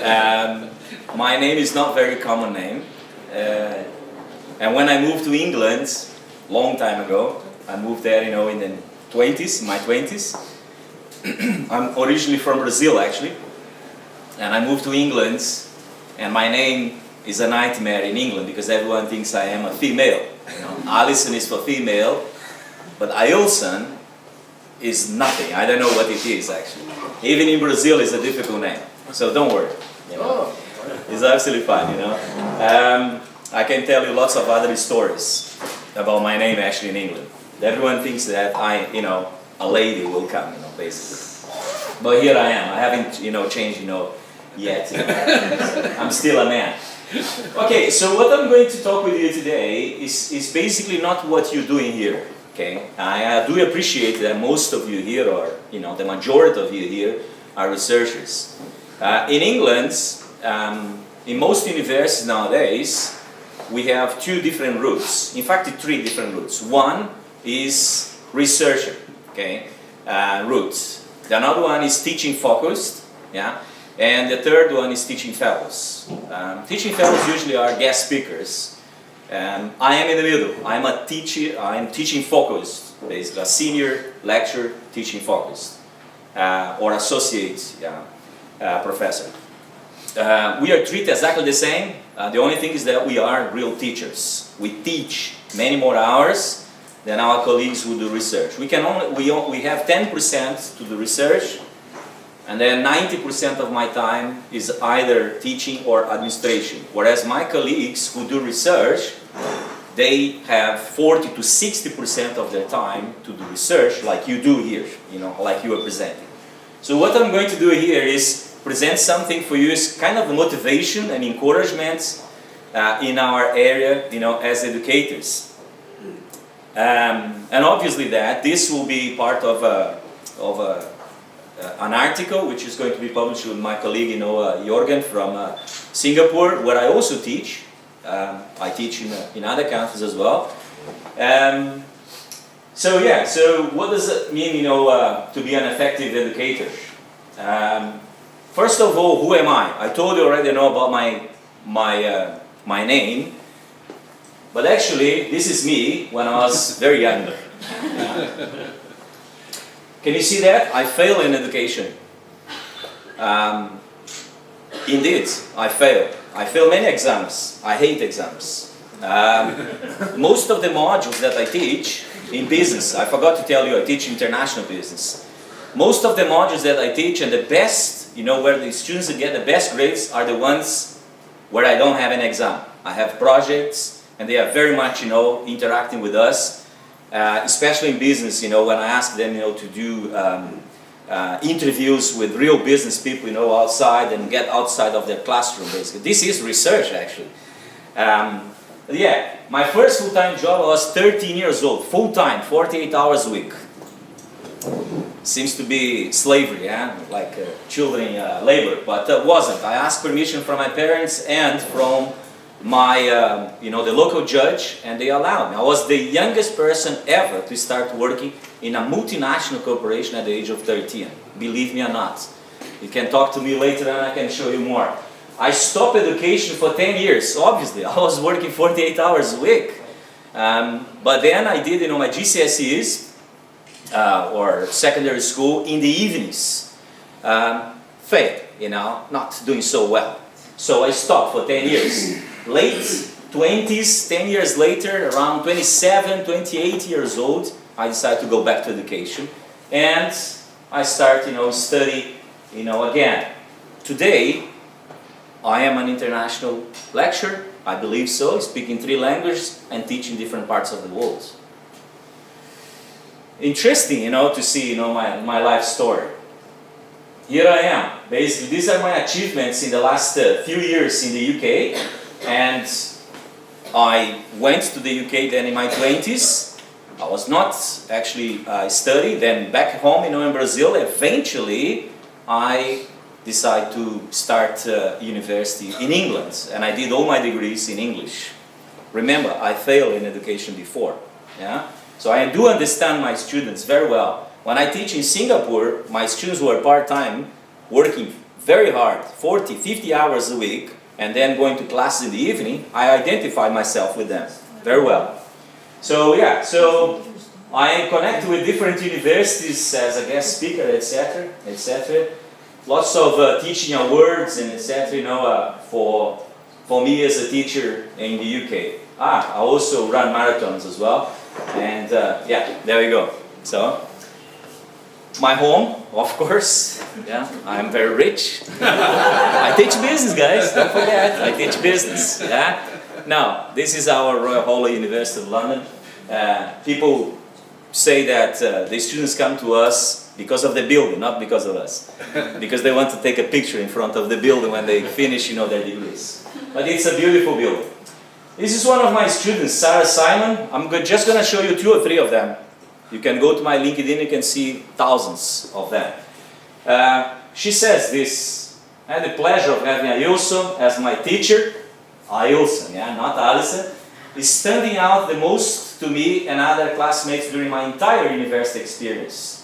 My name is not very common name. And when I moved to England, long time ago, I moved there, in the 20s, my 20s. I'm originally from Brazil, actually. And I moved to England, and my name is a nightmare in England because everyone thinks I am a female. Ailson is for female, but Ailson is nothing. I don't know what it is, actually. Even in Brazil, it's a difficult name. So don't worry. It's absolutely fine, I can tell you lots of other stories about my name, actually, in England. Everyone thinks that a lady will come, basically. But here I am. I haven't, changed, yet. I'm still a man. Okay, so what I'm going to talk with you today is basically not what you're doing here. Okay, I do appreciate that most of you here, or the majority of you here, are researchers. In England, in most universities nowadays, we have two different routes. In fact, three different routes. One is researcher, route. The another one is teaching focused, and the third one is teaching fellows. Teaching fellows usually are guest speakers. I am in the middle. I'm a teacher. I'm teaching focused, basically a senior lecturer teaching focused, or associate professor. We are treated exactly the same. The only thing is that we are real teachers. We teach many more hours than our colleagues who do research. We have 10% to do research, and then 90% of my time is either teaching or administration. Whereas my colleagues who do research, they have 40 to 60% of their time to do research, like you do here, like you are presenting. So what I'm going to do here is present something for you as kind of motivation and encouragement in our area, as educators. And obviously this will be part of an article which is going to be published with my colleague, Egham from Singapore, where I also teach. I teach in other countries as well. So what does it mean, to be an effective educator? First of all, who am I? I told you already about my name, but actually this is me when I was very young. Can you see that? I fail in education. Indeed, I fail. I fail many exams. I hate exams. Most of the modules that I teach in business, I forgot to tell you, I teach international business. Most of the modules that I teach, and the best, where the students get the best grades, are the ones where I don't have an exam. I have projects, and they are very much, interacting with us. Especially in business, when I ask them, to do interviews with real business people, outside and get outside of their classroom, basically. This is research, actually. My first full-time job, I was 13 years old, full-time, 48 hours a week. Seems to be slavery, like children labor, but it wasn't. I asked permission from my parents and from my, the local judge, and they allowed me. I was the youngest person ever to start working in a multinational corporation at the age of 13. Believe me or not. You can talk to me later and I can show you more. I stopped education for 10 years, obviously. I was working 48 hours a week. But then I did, my GCSEs, or secondary school in the evenings. Failed, not doing so well. So I stopped for 10 years. Late 20s, 10 years later, around 27, 28 years old, I decided to go back to education. And I start, study, again. Today, I am an international lecturer, I believe so, speaking 3 languages and teach in different parts of the world. Interesting, to see, my life story. Here I am. Basically, these are my achievements in the last few years in the UK. And I went to the UK then in my 20s. I was not actually studying. Then back home, in Brazil, eventually I decided to start university in England. And I did all my degrees in English. Remember, I failed in education before. So I do understand my students very well. When I teach in Singapore, my students who are part-time, working very hard, 40, 50 hours a week, and then going to classes in the evening, I identify myself with them very well. So yeah, so I connect with different universities as a guest speaker, etc., etc. Lots of teaching awards and etc. For me as a teacher in the UK. I also run marathons as well, and yeah, there we go. So my home, of course. Yeah, I'm very rich. I teach business, guys. Don't forget, I teach business. Yeah. Now, this is our Royal Holloway University of London. People say that the students come to us because of the building, not because of us. Because they want to take a picture in front of the building when they finish, their degrees. But it's a beautiful building. This is one of my students, Sarah Simon. I'm just going to show you 2 or 3 of them. You can go to my LinkedIn, you can see thousands of them. She says this: I had the pleasure of having Ailson as my teacher. Ailson, yeah, not Alison, is standing out the most to me and other classmates during my entire university experience.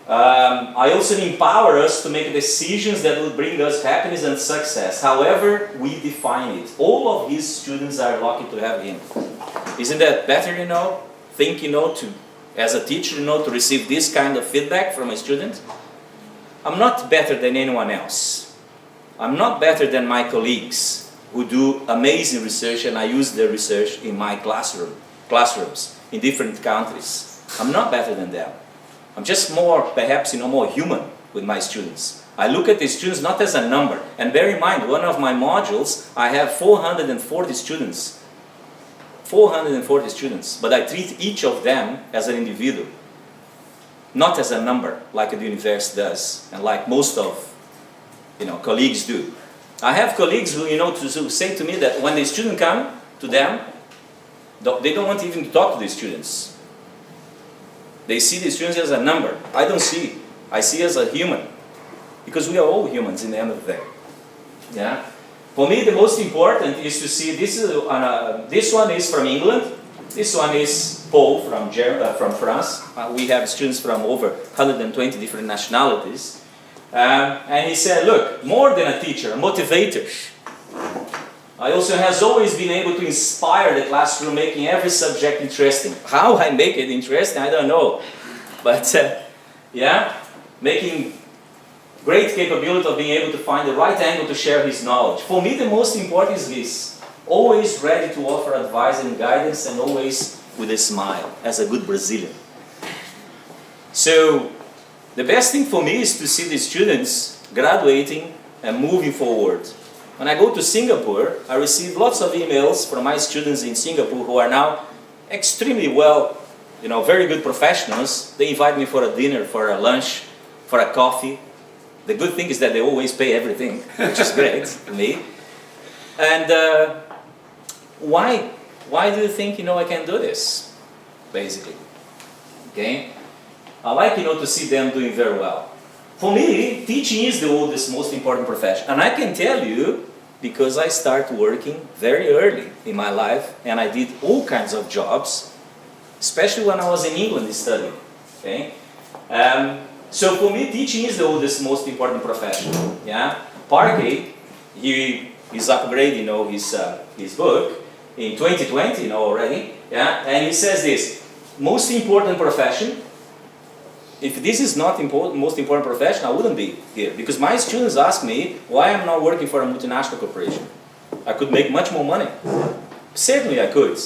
Ailson empower us to make decisions that will bring us happiness and success, however we define it. All of his students are lucky to have him. Isn't that better, think, as a teacher, to receive this kind of feedback from a student? I'm not better than anyone else. I'm not better than my colleagues who do amazing research, and I use their research in my classrooms in different countries. I'm not better than them. I'm just more, perhaps, more human with my students. I look at the students not as a number. And bear in mind, one of my modules, I have 440 students. 440 students, but I treat each of them as an individual, not as a number like the university does, and like most of colleagues do. I have colleagues who to say to me that when the student come to them, they don't want even to talk to the students. They see the students as a number. I don't see. I see as a human, because we are all humans in the end of the day. Yeah. For me, the most important is to see this one is from England. This one is Paul from France. We have students from over 120 different nationalities. And he said, look, more than a teacher, a motivator. I also has always been able to inspire the classroom, making every subject interesting. How I make it interesting, I don't know. But yeah, making great capability of being able to find the right angle to share his knowledge. For me, the most important is this: always ready to offer advice and guidance, and always with a smile, as a good Brazilian. So, the best thing for me is to see the students graduating and moving forward. When I go to Singapore, I receive lots of emails from my students in Singapore who are now extremely well, very good professionals. They invite me for a dinner, for a lunch, for a coffee. The good thing is that they always pay everything, which is great to me. And why do you think I can do this? Basically, okay. I like to see them doing very well. For me, teaching is the oldest, most important profession, and I can tell you because I started working very early in my life, and I did all kinds of jobs, especially when I was in England studying. Okay. So for me, teaching is the oldest, most important profession. Yeah, Parkey, he is upgrading, his book in 2020, already. Yeah, and he says this: most important profession. If this is not most important profession, I wouldn't be here, because my students ask me why I'm not working for a multinational corporation. I could make much more money. Certainly I could.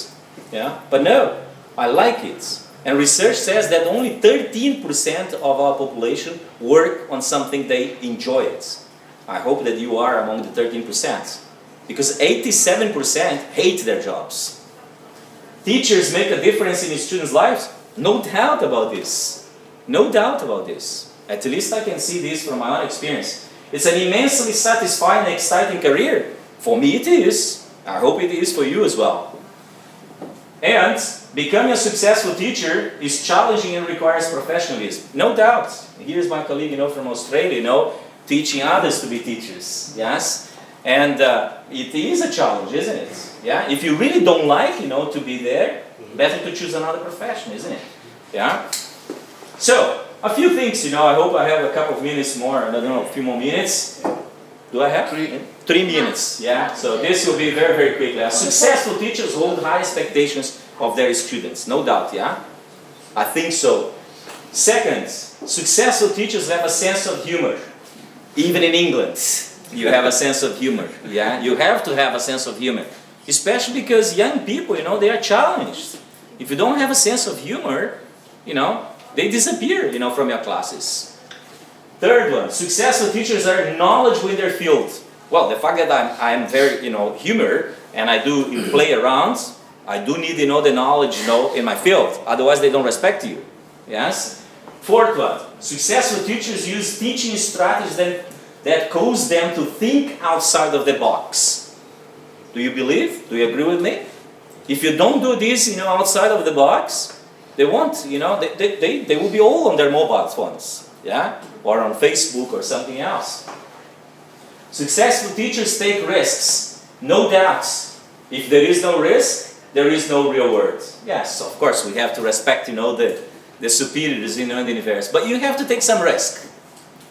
Yeah, but no, I like it. And research says that only 13% of our population work on something they enjoy it. I hope that you are among the 13%, because 87% hate their jobs. Teachers make a difference in students' lives? No doubt about this. No doubt about this. At least I can see this from my own experience. It's an immensely satisfying and exciting career. For me it is. I hope it is for you as well. And becoming a successful teacher is challenging and requires professionalism. No doubt. Here's my colleague, from Australia, teaching others to be teachers. Yes? And it is a challenge, isn't it? Yeah? If you really don't like, to be there, better to choose another profession, isn't it? Yeah? So, a few things, I hope I have a couple of minutes more, I don't know, a few more minutes. Do I have? 3 minutes, yeah? So this will be very, very quickly. Successful teachers hold high expectations of their students, no doubt, yeah? I think so. Second, successful teachers have a sense of humor. Even in England, you have a sense of humor, yeah? You have to have a sense of humor. Especially because young people, you know, they are challenged. If you don't have a sense of humor, you know, they disappear, you know, from your classes. Third one, successful teachers are knowledgeable in their field. Well, the fact that I'm very, you know, humor, and I do play around, I do need, you know, the knowledge, you know, in my field. Otherwise, they don't respect you. Yes? Fourth one, successful teachers use teaching strategies that cause them to think outside of the box. Do you believe? Do you agree with me? If you don't do this, you know, outside of the box, they won't, you know, they will be all on their mobile phones, yeah? Or on Facebook or something else. Successful teachers take risks, no doubts. If there is no risk, there is no real world. Yes, of course, we have to respect, you know, the superiors, you know, in the universe. But you have to take some risk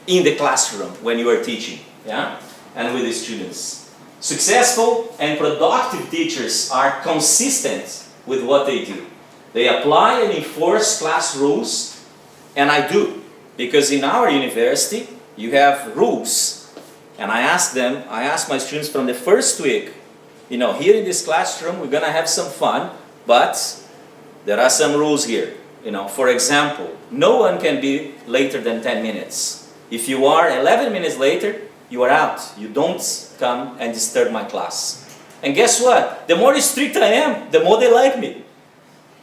in the classroom when you are teaching, yeah? And with the students. Successful and productive teachers are consistent with what they do. They apply and enforce class rules, and I do. Because in our university, you have rules. And I ask my students from the first week, you know, here in this classroom, we're going to have some fun, but there are some rules here. You know, for example, no one can be later than 10 minutes. If you are 11 minutes later, you are out. You don't come and disturb my class. And guess what? The more strict I am, the more they like me.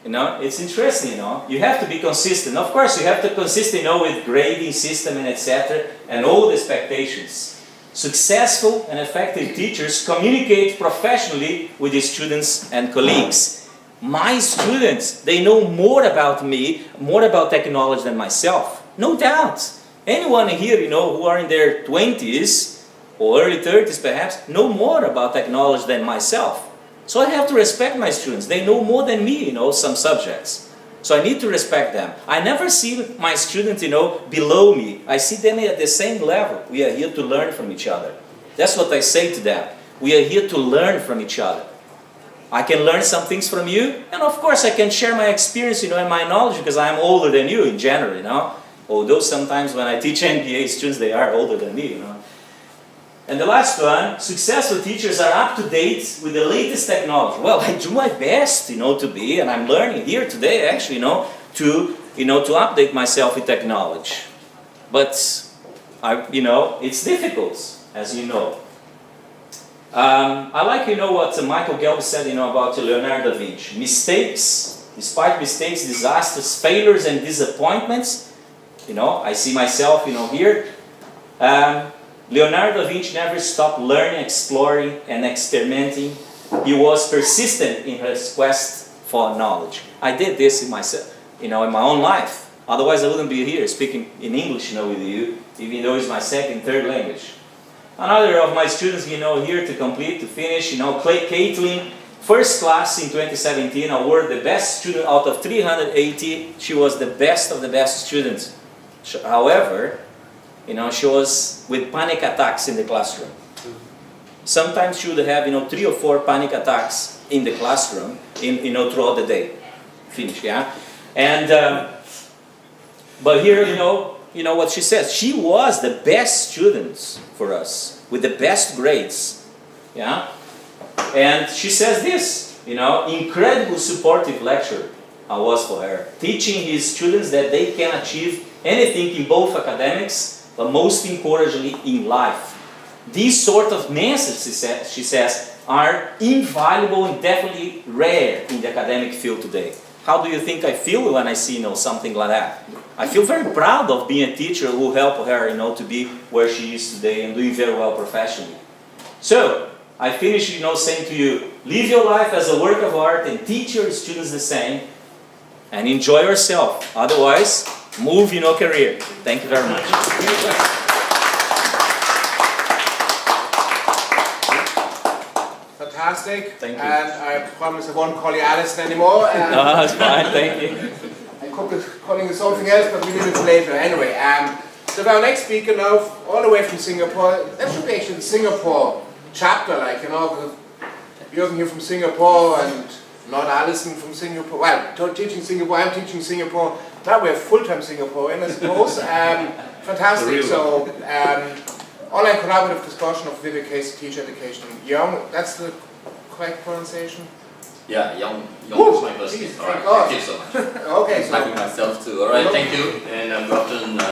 You know, it's interesting, you know. You have to be consistent. Of course, you have to consistent, you know, with grading system and etc. and all the expectations. Successful and effective teachers communicate professionally with the students and colleagues. My students, they know more about me, more about technology than myself. No doubt. Anyone here, you know, who are in their 20s or early 30s perhaps, know more about technology than myself. So I have to respect my students. They know more than me, you know, some subjects. So I need to respect them. I never see my students, you know, below me. I see them at the same level. We are here to learn from each other. That's what I say to them. We are here to learn from each other. I can learn some things from you, and of course I can share my experience, you know, and my knowledge because I'm older than you in general, you know. Although sometimes when I teach MBA students, they are older than me, you know. And the last one, successful teachers are up to date with the latest technology. Well, I do my best, you know, to be, and I'm learning here today, actually, you know, to update myself with technology. But, you know, it's difficult, as you know. I like, you know, what Michael Gelb said, you know, about Leonardo da Vinci. Mistakes, despite mistakes, disasters, failures, and disappointments. You know, I see myself, you know, here. Leonardo da Vinci never stopped learning, exploring, and experimenting. He was persistent in his quest for knowledge. I did this in myself, you know, in my own life. Otherwise, I wouldn't be here speaking in English, you know, with you, even though it's my second, third language. Another of my students, you know, here to complete, to finish, you know, Caitlin, first class in 2017, awarded the best student out of 380. She was the best of the best students. However, you know, she was with panic attacks in the classroom. Sometimes she would have, you know, 3 or 4 panic attacks in the classroom, you know, throughout the day. Finish, yeah? And, but here, you know what she says. She was the best student for us, with the best grades, yeah? And she says this, you know, incredible supportive lecture I was for her, teaching his students that they can achieve anything in both academics, but most importantly in life. These sort of messages, she says, are invaluable and definitely rare in the academic field today. How do you think I feel when I see, you know, something like that? I feel very proud of being a teacher who helped her, you know, to be where she is today and doing very well professionally. So, I finish, you know, saying to you, live your life as a work of art and teach your students the same and enjoy yourself. Otherwise, move, you know, career. Thank you very much. Fantastic. Thank you. And I promise I won't call you Ailson anymore. No, that's fine. Thank you. I could be calling you something else, but we leave it for later. Anyway, So our next speaker now, all the way from Singapore, that should be actually the Singapore chapter, like, you know, because Egham here from Singapore and not Ailson from Singapore. Well, teaching Singapore, I'm teaching Singapore. Now we have full-time Singaporean, I suppose. Fantastic. So, online collaborative discussion of video case teacher education. Young, that's the correct pronunciation? Yeah, young is my first name. Jeez, Alright, thank God. thank you so much. Okay, I'm so typing myself too. Alright, thank you. And I'm Dr.